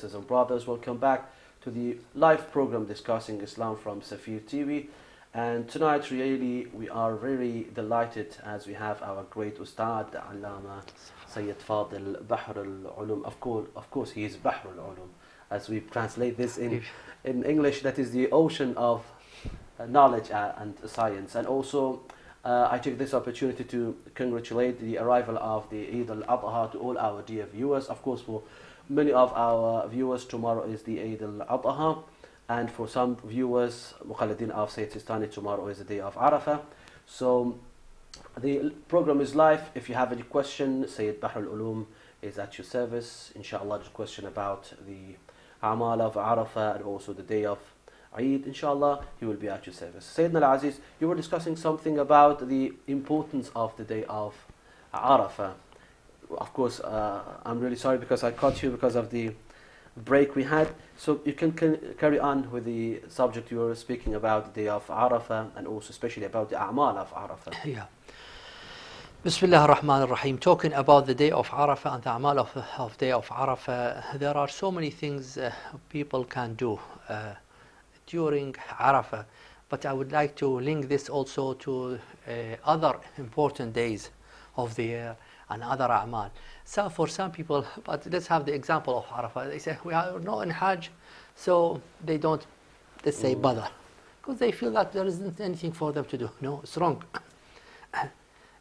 sisters and brothers. Welcome back to the live program discussing Islam from Safir TV. And tonight, really, we are very delighted as we have our great Ustad, Allama Sayyid Fadil Bahr al-Ulum. Of course, he is Bahr al-Ulum. As we translate this in English, that is the ocean of knowledge and science. And also, I take this opportunity to congratulate the arrival of the Eid al-Adha to all our dear viewers. Of course, for many of our viewers, tomorrow is the Eid al-Adha. And for some viewers, Mukhalladin of Sayyid Sistani, tomorrow is the day of Arafah. So the program is live. If you have any question, Sayyid Bahr al-Ulum is at your service. Inshallah, just question about the Amal of Arafah and also the day of Eid, inshallah, he will be at your service. Sayyidina al-Aziz, you were discussing something about the importance of the day of Arafah. Of course, I'm really sorry because I caught you because of the break we had. So you can carry on with the subject you were speaking about, the day of Arafah, and also especially about the A'mal of Arafah. Yeah. Bismillah ar-Rahman ar-Rahim. Talking about the day of Arafah and the A'mal of day of Arafah, there are so many things people can do during Arafah, but I would like to link this also to other important days of the year and other A'mal. So for some people, but let's have the example of Arafah. They say, we are not in Hajj, so they don't, let's say, bother. Because they feel that there isn't anything for them to do. No, it's wrong.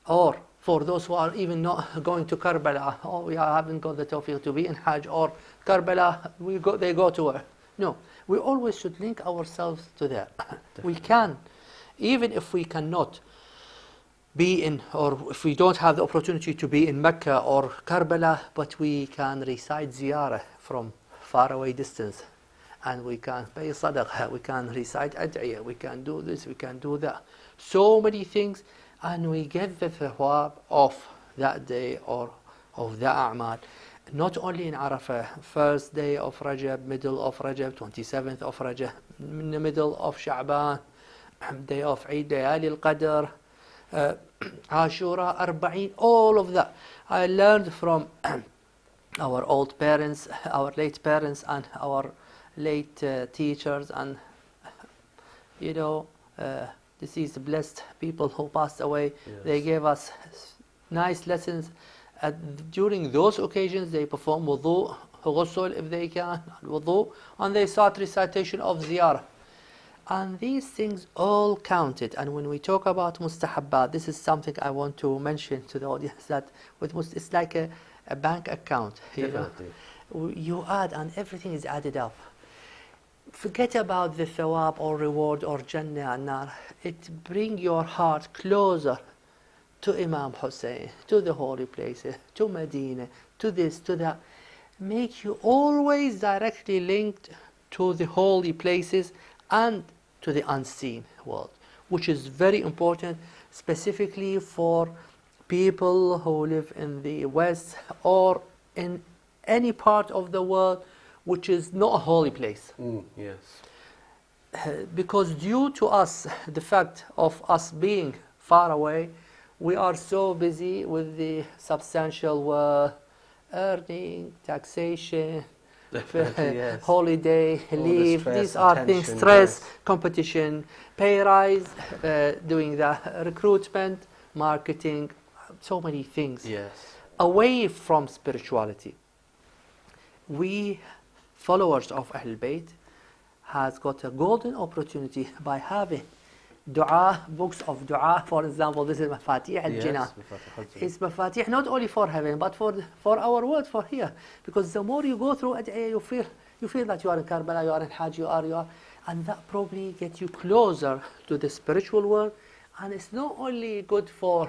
Or for those who are even not going to Karbala, or we haven't got the tawfiq to be in Hajj, or Karbala, they go to where? No, we always should link ourselves to there. We can, even if we cannot be in, or if we don't have the opportunity to be in Mecca or Karbala, but we can recite ziyarah from far away distance, and we can pay sadaqah, we can recite ad'iyah, we can do this, we can do that. So many things, and we get the thawab of that day or of the a'mal. Not only in Arafah, first day of Rajab, middle of Rajab, 27th of Rajab, in the middle of Sha'ban, day of Eid, Layali al-Qadr, Ashura, Arba'in, all of that. I learned from our old parents, our late parents, and our late teachers, and deceased blessed people who passed away. Yes. They gave us nice lessons. During those occasions, they perform wudu, ghusl if they can, wudu, and they start recitation of ziyarah. And these things all counted. And when we talk about mustahabbat, this is something I want to mention to the audience, that it's like a bank account. You add, and everything is added up. Forget about the thawab or reward or Jannah and Nar. It brings your heart closer to Imam Hussein, to the holy places, to Medina, to this, to that. Make you always directly linked to the holy places and to the unseen world, which is very important, specifically for people who live in the West or in any part of the world which is not a holy place. Yes. Because due to us, the fact of us being far away, we are so busy with the substantial world, earning, taxation, yes. holiday, all leave, the these are things, stress, yes. competition, pay rise, doing the recruitment, marketing, so many things. Yes. Away from spirituality. We, followers of Ahlul Bayt, has got a golden opportunity by having dua, books of dua. For example, this is Mafatih al-Jinan. It's Mafatih not only for heaven, but for our world, for here. Because the more you go through Ad'iyah, you feel that you are in Karbala, you are in Hajj, you are, and that probably gets you closer to the spiritual world. And it's not only good for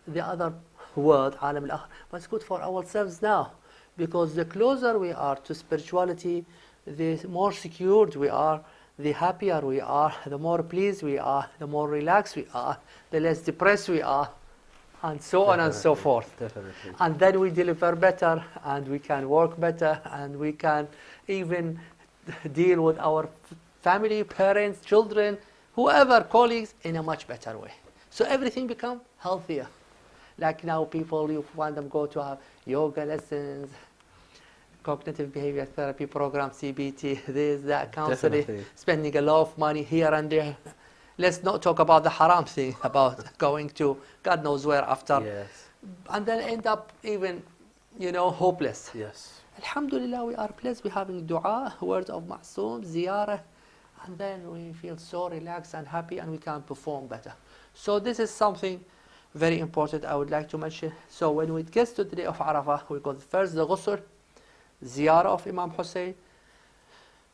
the other world, Alam al-Akhir, but it's good for ourselves now. Because the closer we are to spirituality, the more secured we are, the happier we are, the more pleased we are, the more relaxed we are, the less depressed we are, and so on and so forth. Definitely. And then we deliver better, and we can work better, and we can even deal with our family, parents, children, whoever, colleagues, in a much better way. So everything becomes healthier. Like now people, you find them go to have yoga lessons, cognitive behavior therapy program, CBT, this, that, counseling, Definitely. spending a lot of money here and there. Let's not talk about the haram thing, about going to God knows where after, Yes. and then end up even, hopeless. Yes. Alhamdulillah, we are blessed. We're having dua, words of ma'soom, ziyarah, and then we feel so relaxed and happy, and we can perform better. So this is something very important I would like to mention. So when we get to the day of Arafah, we got first the ghusl, ziyarah of Imam Hussein,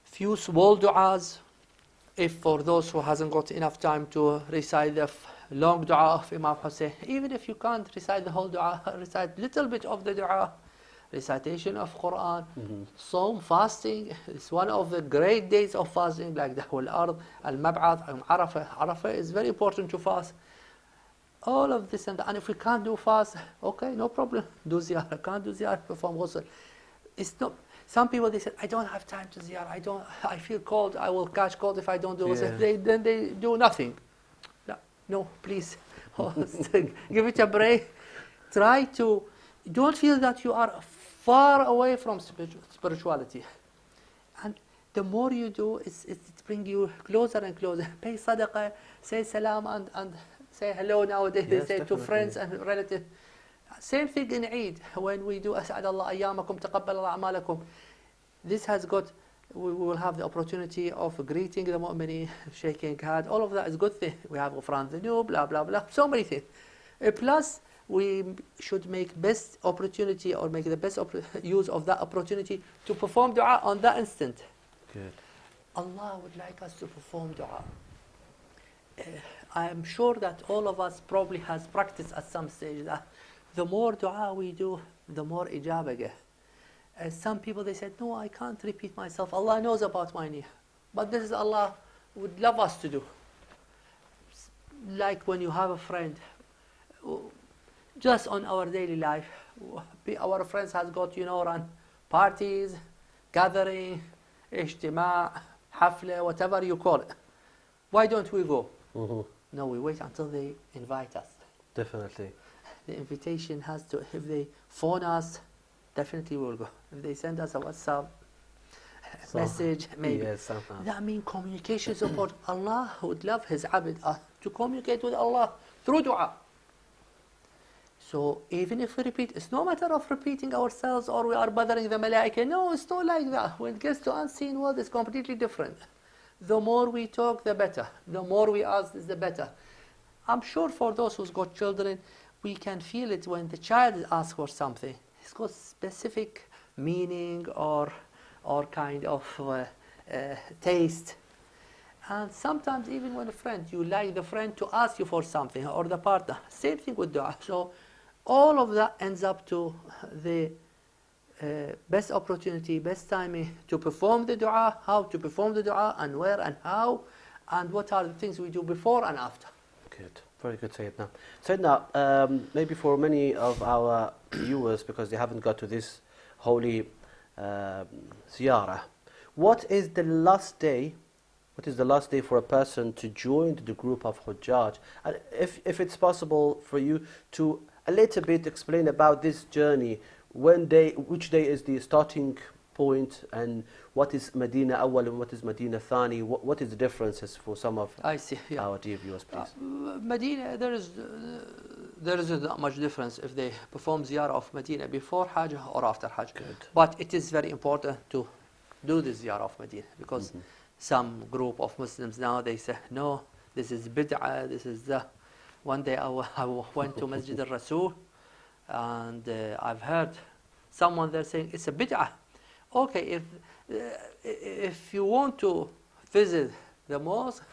few small du'as, if for those who hasn't got enough time to recite the long dua of Imam Hussein, even if you can't recite the whole dua, recite little bit of the dua, recitation of Quran, Sawm, fasting. It's one of the great days of fasting, like the whole Ard, Al-Mab'ath, and Arafah. Arafah is very important to fast. All of this and if we can't do fast, okay, no problem, do ziyarah. Can't do ziyarah, perform ghusl. It's not. Some people, they said, I don't have time to ziyarah. I feel cold. I will catch cold if I don't do ghusl. Then they do nothing. No, please, give it a break. Try to. Don't feel that you are far away from spirituality. And the more you do, it brings you closer and closer. Pay sadaqah, say salam, and say hello nowadays. They say to friends and relatives. Same thing in Eid, when we do As'ad Allah ayyamakum, taqabbal Allah a'malakum. This has got, we will have the opportunity of greeting the mu'mineen, shaking hand. All of that is good thing. We have Ghufran Dhunub, blah, blah, blah. So many things. Plus, we should make best opportunity or make the best use of that opportunity to perform dua on that instant. Good. Allah would like us to perform dua. I am sure that all of us probably has practiced at some stage that the more dua we do, the more ijabah get. Some people, they said, no, I can't repeat myself. Allah knows about my niyyah. But this is Allah would love us to do. Like when you have a friend, just on our daily life, our friends has got, run parties, gathering, ijtima', hafla, whatever you call it. Why don't we go? No, we wait until they invite us. Definitely. The invitation has to, if they phone us, definitely we will go. If they send us a WhatsApp message, maybe. Yes, somehow. That means communication is important. Allah would love His abd to communicate with Allah through dua. So even if we repeat, it's no matter of repeating ourselves or we are bothering the malaika. No, it's not like that. When it gets to unseen world, it's completely different. The more we talk, the better. The more we ask, the better. I'm sure for those who's got children, we can feel it when the child asks for something. It's got specific meaning or kind of taste. And sometimes even when a friend, you like the friend to ask you for something or the partner. Same thing with dua. So all of that ends up to the best opportunity, best timing to perform the dua, how to perform the dua, and where and how, and what are the things we do before and after. Good. Very good, Sayyidina. Sayyidina, maybe for many of our viewers, because they haven't got to this holy ziyarah, what is the last day for a person to join the group of Hujjaj? And if it's possible for you to a little bit explain about this journey, which day is the starting point, and what is Medina Awwal and what is Medina Thani? What is the differences for some of our dear viewers, please? Medina, there isn't that much difference if they perform ziyarah of Medina before Hajj or after Hajj. Good. But it is very important to do the ziyarah of Medina, because some group of Muslims now, they say, no, this is bid'ah, this is the... One day I went to Masjid al-Rasul, and I've heard someone there saying it's a bid'ah. Okay, if you want to visit the mosque,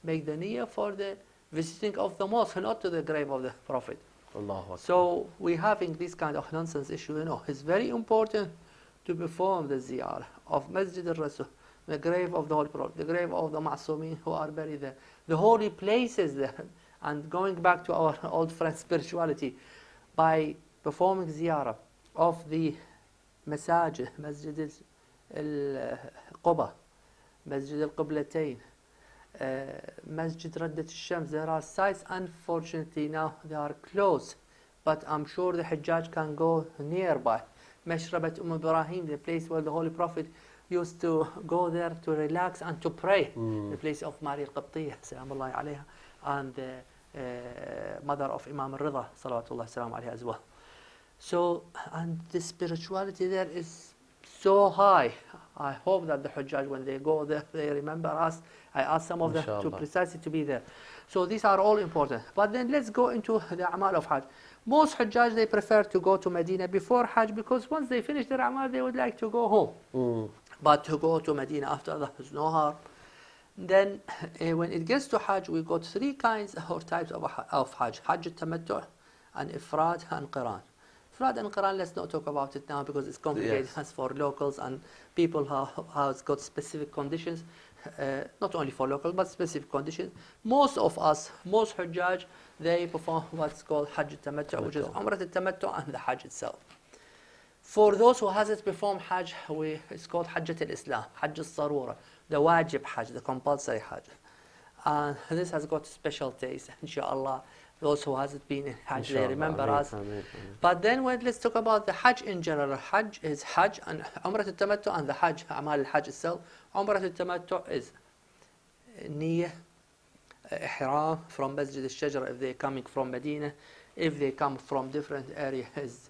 make the niyyah for the visiting of the mosque, not to the grave of the Prophet. Allahu Akbar. So we're having this kind of nonsense issue. It's very important to perform the ziyarah of Masjid al-Rasul, the grave of the Holy Prophet, the grave of the Ma'sumin who are buried there, the holy places there. And going back to our old friend spirituality, by performing ziyarah of the masajid, Masjid al-Quba, Masjid al-Qiblatayn, Masjid Raddat al-Shams, there are sites, unfortunately now they are closed, but I'm sure the Hajjaj can go nearby. Mashrabat Ibrahim, the place where the Holy Prophet used to go there to relax and to pray. The place of Maria al-Qibtiyya, salamullahi alayha, and the mother of Imam al-Rida, salawatullah salam alayha as well. So, and the spirituality there is so high. I hope that the Hujjaj, when they go there, they remember us. I asked some of them to precisely to be there. So these are all important. But then let's go into the Amal of Hajj. Most Hujjaj, they prefer to go to Medina before Hajj, because once they finish their Amal, they would like to go home. But to go to Medina after that is no harm. Then when it gets to Hajj, we got three kinds or types of Hajj. Hajj al-Tamattu' and Ifrad and Qiran. Ifrad and Qiran, let's not talk about it now because it's complicated. Yes. For locals and people who have got specific conditions, not only for locals but specific conditions. Most of us, most Hujjaj, they perform what's called Hajj al-Tamattu', which is Umrah al-Tamattu' and the Hajj itself. For those who hasn't performed Hajj, it's called Hajjat al-Islam, Hajj al-Sarura, the Wajib Hajj, the compulsory Hajj. And this has got special taste, inshallah. Those who hasn't been in Hajj, they remember us. But then let's talk about the Hajj in general. Hajj is Hajj, and Umrah al-Tamattu' and the Hajj, Amal al-Hajj itself. Umrah al-Tamattu' is Niyyah, Ihram from Masjid al-Shajara if they're coming from Medina. If they come from different areas,